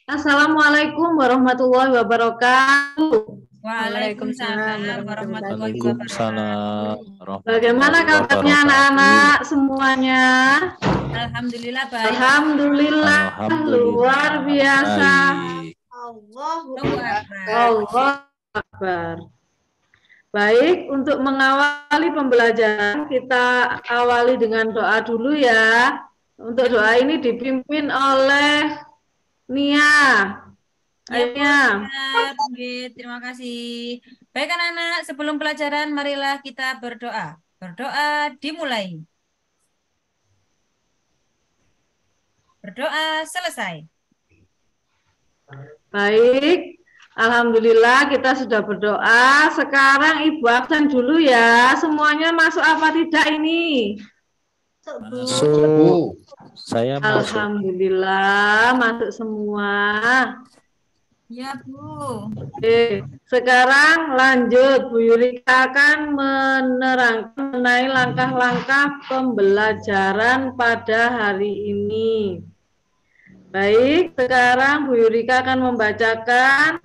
Assalamualaikum warahmatullahi wabarakatuh. Waalaikumsalam warahmatullahi Waalaikumsalam wabarakatuh. Bagaimana warahmatullahi kabarnya anak-anak wabarakatuh. semuanya? Alhamdulillah baik. Alhamdulillah luar Alhamdulillah biasa. baik. Allahu Akbar. Allah Akbar. Baik, untuk mengawali pembelajaran kita awali dengan doa dulu ya. Untuk doa ini dipimpin oleh Nia. Ya, Nia. terima kasih. Baik anak-anak, sebelum pelajaran marilah kita berdoa. Berdoa dimulai. Berdoa selesai. Baik, alhamdulillah kita sudah berdoa. Sekarang Ibu absen dulu ya. Semuanya masuk apa tidak ini? Masuk. Saya masuk. Alhamdulillah masuk semua. Ya, Bu. Oke, sekarang lanjut. Bu Yurika akan menerangkan mengenai langkah-langkah pembelajaran pada hari ini. Baik, sekarang Bu Yurika akan membacakan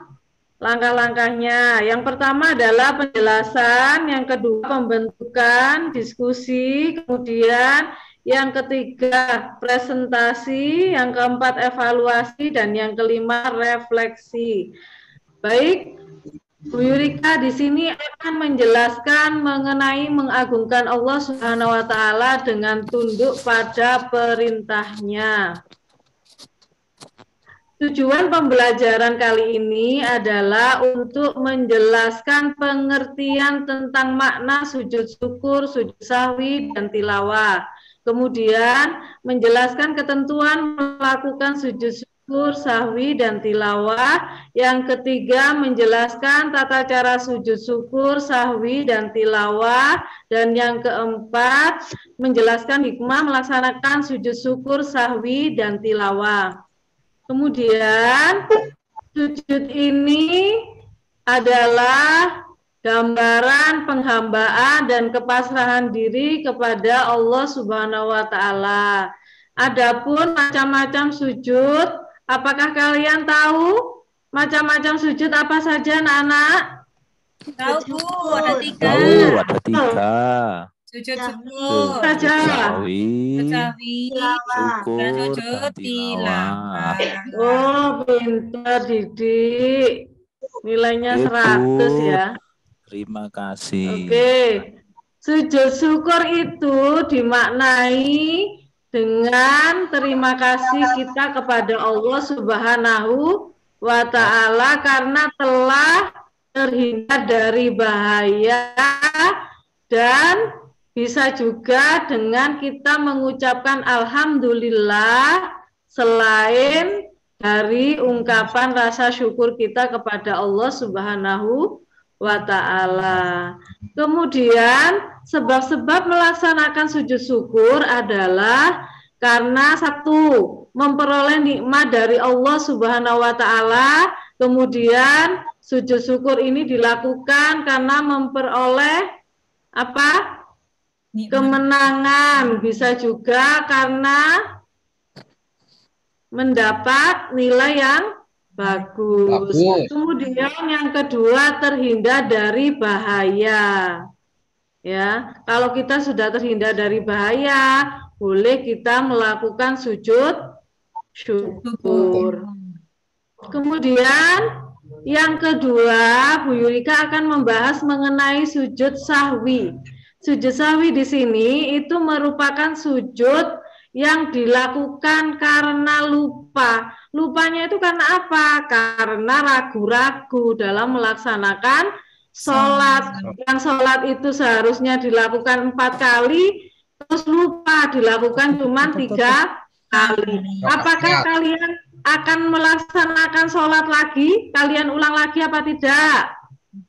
langkah-langkahnya. Yang pertama adalah penjelasan, yang kedua pembentukan, diskusi, kemudian yang ketiga presentasi, yang keempat evaluasi, dan yang kelima refleksi. Baik, Bu Yurika di sini akan menjelaskan mengenai mengagungkan Allah Subhanahu wa taala dengan tunduk pada perintahnya. Tujuan pembelajaran kali ini adalah untuk menjelaskan pengertian tentang makna sujud syukur, sujud sahwi, dan tilawah. Kemudian menjelaskan ketentuan melakukan sujud syukur, sahwi, dan tilawah. Yang ketiga menjelaskan tata cara sujud syukur, sahwi, dan tilawah. Dan yang keempat menjelaskan hikmah melaksanakan sujud syukur, sahwi, dan tilawah. Kemudian sujud ini adalah gambaran penghambaan dan kepasrahan diri kepada Allah Subhanahu wa taala. Adapun macam-macam sujud, apakah kalian tahu macam-macam sujud apa saja, anak-anak? Tahu, Bu, ada 3. Tahu ada 3. Sujud syukur, Sahwi, syukur, dan sujud tilawah. Oh, pintar Didik. Nilainya 100 ya. Terima kasih. Oke. Sujud syukur itu dimaknai dengan terima kasih kita kepada Allah Subhanahu wa taala karena telah terhindar dari bahaya, dan bisa juga dengan kita mengucapkan alhamdulillah selain dari ungkapan rasa syukur kita kepada Allah Subhanahu wa ta'ala. Kemudian sebab-sebab melaksanakan sujud syukur adalah karena satu, memperoleh nikmat dari Allah Subhanahu wa ta'ala. Kemudian sujud syukur ini dilakukan karena memperoleh apa? Kemenangan. Bisa juga karena mendapat nilai yang bagus. Kemudian yang kedua terhindar dari bahaya. Ya, kalau kita sudah terhindar dari bahaya, boleh kita melakukan sujud syukur. Kemudian yang kedua, Bu Yurika akan membahas mengenai sujud sahwi. Sujud sahwi di sini itu merupakan sujud yang dilakukan karena lupa. Lupanya itu karena apa? Karena ragu-ragu dalam melaksanakan sholat. Yang sholat itu seharusnya dilakukan 4 kali, terus lupa dilakukan cuma 3 kali. Apakah kalian akan melaksanakan sholat lagi? Kalian ulang lagi apa tidak?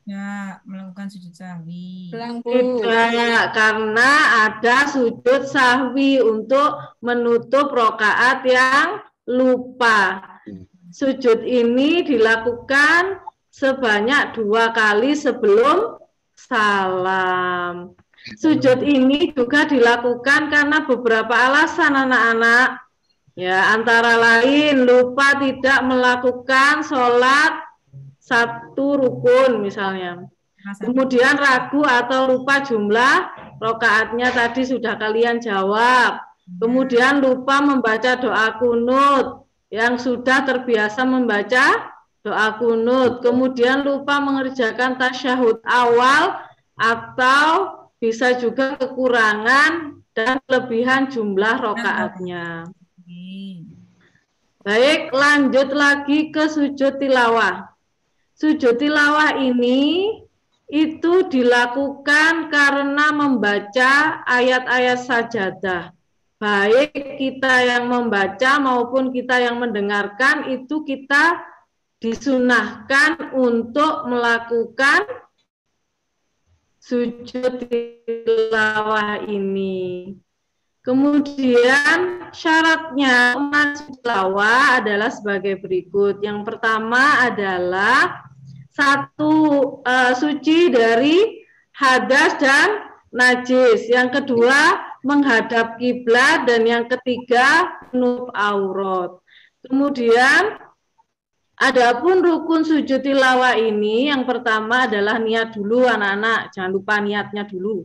Ya, melakukan sujud sahwi. Tidak, karena ada sujud sahwi untuk menutup rokaat yang lupa. Sujud ini dilakukan sebanyak 2 kali sebelum salam. Sujud ini juga dilakukan karena beberapa alasan, anak-anak. Ya, antara lain lupa tidak melakukan sholat satu rukun misalnya. Kemudian ragu atau lupa jumlah rokaatnya tadi sudah kalian jawab. Kemudian lupa membaca doa kunut yang sudah terbiasa membaca doa kunut. Kemudian lupa mengerjakan tasyahud awal atau bisa juga kekurangan dan kelebihan jumlah rokaatnya. Baik, lanjut lagi ke sujud tilawah. Sujud tilawah ini itu dilakukan karena membaca ayat-ayat sajadah. Baik kita yang membaca maupun kita yang mendengarkan itu kita disunahkan untuk melakukan sujud tilawah ini. Kemudian syaratnya sujud tilawah adalah sebagai berikut. Yang pertama adalah suci dari hadas dan najis. Yang kedua menghadap kiblat dan yang ketiga menutup aurat. Kemudian adapun rukun sujud tilawah ini yang pertama adalah niat dulu anak-anak, jangan lupa niatnya dulu.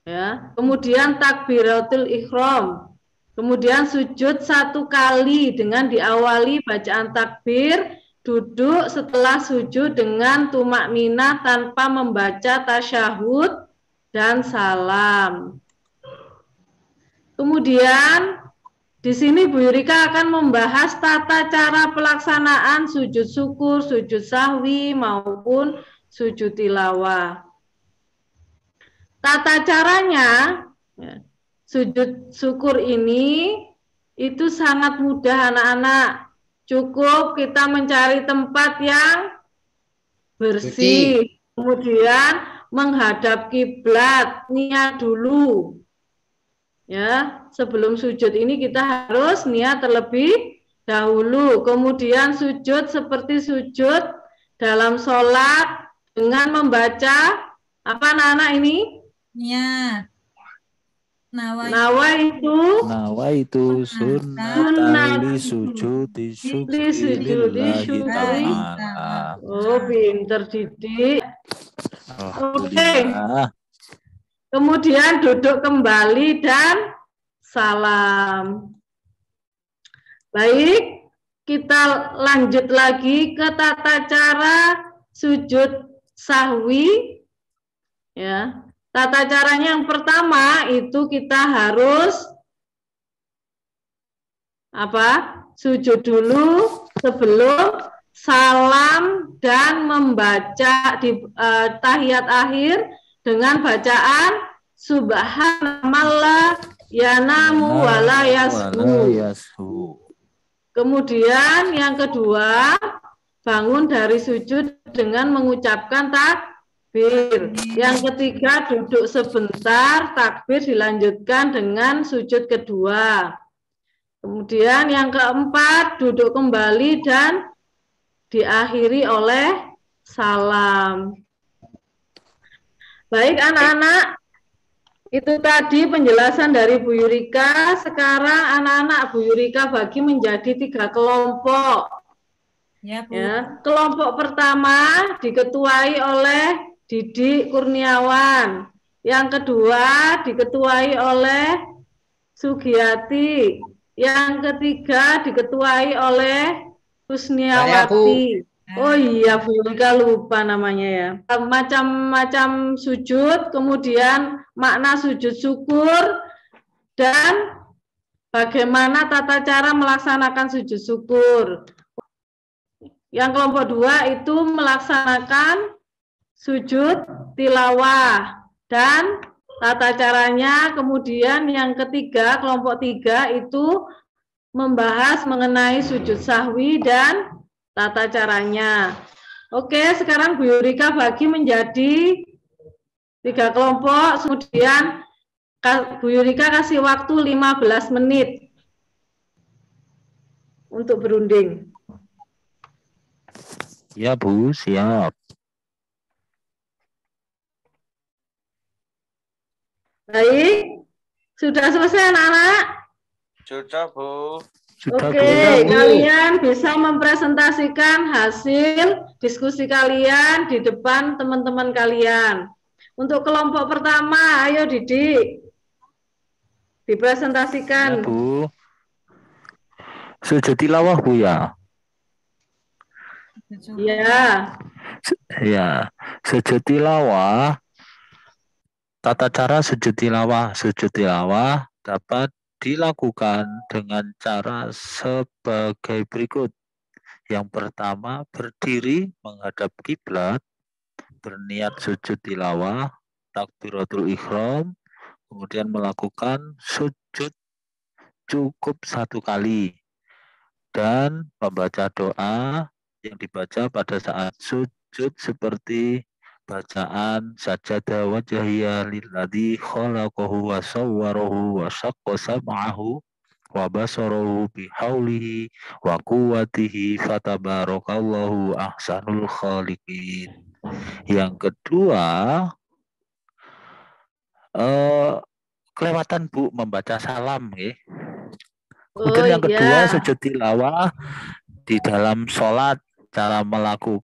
Ya. Kemudian takbiratul ihram. Kemudian sujud 1 kali dengan diawali bacaan takbir, duduk setelah sujud dengan tumak ninah tanpa membaca tasyahud dan salam. Kemudian di sini Bu Yurika akan membahas tata cara pelaksanaan sujud syukur, sujud sahwi maupun sujud tilawah. Tata caranya, sujud syukur ini itu sangat mudah anak-anak. Cukup kita mencari tempat yang bersih. Kemudian menghadap kiblat, niat dulu. Ya, sebelum sujud ini kita harus niat terlebih dahulu. Kemudian sujud seperti sujud dalam sholat dengan membaca apa anak-anak ini? Niat. Nawa itu sunnatan li sujudi syukrillahi ta'ala. Oh, pinter Didik. Oke. Kemudian duduk kembali dan salam. Baik, kita lanjut lagi ke tata cara sujud sahwi. Ya. Tata caranya yang pertama itu kita harus sujud dulu sebelum salam dan membaca di tahiyat akhir dengan bacaan subhanallah yanamu wala yashu. Kemudian yang kedua bangun dari sujud dengan mengucapkan takbir. Yang ketiga duduk sebentar, takbir dilanjutkan dengan sujud kedua. Kemudian yang keempat duduk kembali dan diakhiri oleh salam. Baik anak-anak, itu tadi penjelasan dari Bu Yurika. Sekarang anak-anak Bu Yurika bagi menjadi 3 kelompok. Ya, Bu. Ya, kelompok pertama diketuai oleh Didik Kurniawan. Yang kedua diketuai oleh Sugiyati. Yang ketiga diketuai oleh Husniawati. Oh iya, Bu Yurika lupa namanya ya. Macam-macam sujud, kemudian makna sujud syukur, dan bagaimana tata cara melaksanakan sujud syukur. Yang kelompok 2 itu melaksanakan sujud tilawah dan tata caranya. Kemudian yang ketiga, kelompok 3 itu membahas mengenai sujud sahwi dan tata caranya. Oke, sekarang Bu Yurika bagi menjadi 3 kelompok, kemudian Bu Yurika kasih waktu 15 menit untuk berunding. Ya Bu, siap. Baik, sudah selesai anak-anak? Sudah, Bu. Sudah Oke, goyang, Bu. kalian bisa mempresentasikan hasil diskusi kalian di depan teman-teman kalian. Untuk kelompok pertama, ayo Didik, Ya, dipresentasikan. Bu. Sujud tilawah, Bu ya. Ya, Ya, sujud tilawah. Tata cara sujud tilawah. Sujud tilawah dapat dilakukan dengan cara sebagai berikut. Yang pertama, berdiri menghadap kiblat, berniat sujud tilawah, takbiratul ihram, kemudian melakukan sujud cukup 1 kali, dan membaca doa yang dibaca pada saat sujud seperti bacaan sajada wajhiya lilladzi khalaqahu wa sawwarahu wa syaqqa sam'ahu wa basarahu bihaulihi wa quwwatihi fatabarakallahu ahsanul khaliqin. Yang kedua, kelewatan Bu membaca salam ya. Kemudian yang kedua, iya. sujud tilawah di dalam sholat, cara melakukan